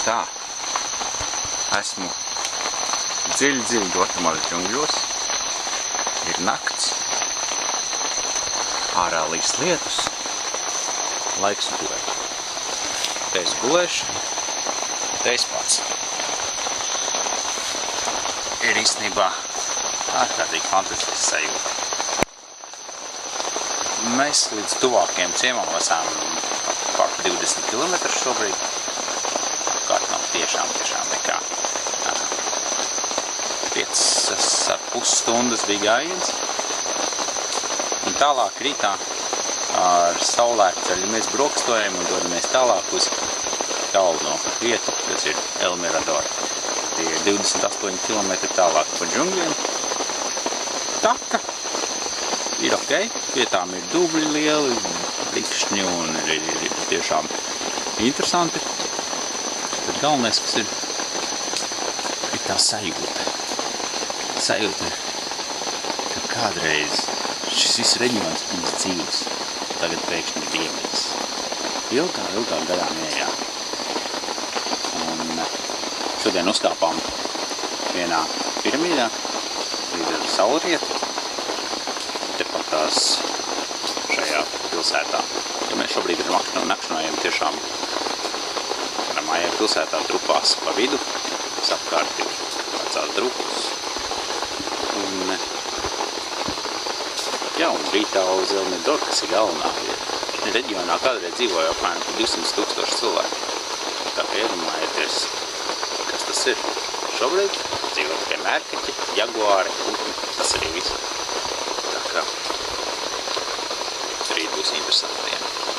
Tā, esmu dziļi Gvatemalas džungļos, ir nakts, ārā līst lietus, laiks gulēt. Te es gulēšu, te es pats. Ir īstenībā ārkārtīgi fantastisks sajūta. Mēs līdz tuvākajiem ciemam esam pār 20 km šobrīd. Kārt nav tiešām nekā. 5,5 stundas bija gājiens. Un tālāk rītā ar saulēkceļu mēs brokstojam un dodamies tālāk uz galveno vietu, kas ir El Mirador. Tie ir 28 km tālāk pa džungļiem. Taka ir ok, vietām ir dubļi lieli, rikšņi un ir tiešām interesanti. Bet galvenais, kas ir tā sajūta. Sajūta, ka kādreiz šis viss reģions bija dzīves, tagad pēkšņi ir vienīgs. Ilgā garām ejā. Un šodien uzkāpām vienā piramīdā līdz ar saulrietu. Tepat tās šajā pilsētā. Ja mēs šobrīd nakšnojam tiešām mājā pilsētā trupās pa vidu, kas apkārt ir vecās drupas. Un rītā uz El Mirador, kas ir galvenā. Reģionā kādreiz dzīvoja apmēram 200 000 cilvēku. Tā kā iedomājieties, kas tas ir. Šobrīd dzīvo tikai mērkaķi, jaguāri, un tas arī viss. Tā kā rīt būs interesanti diena.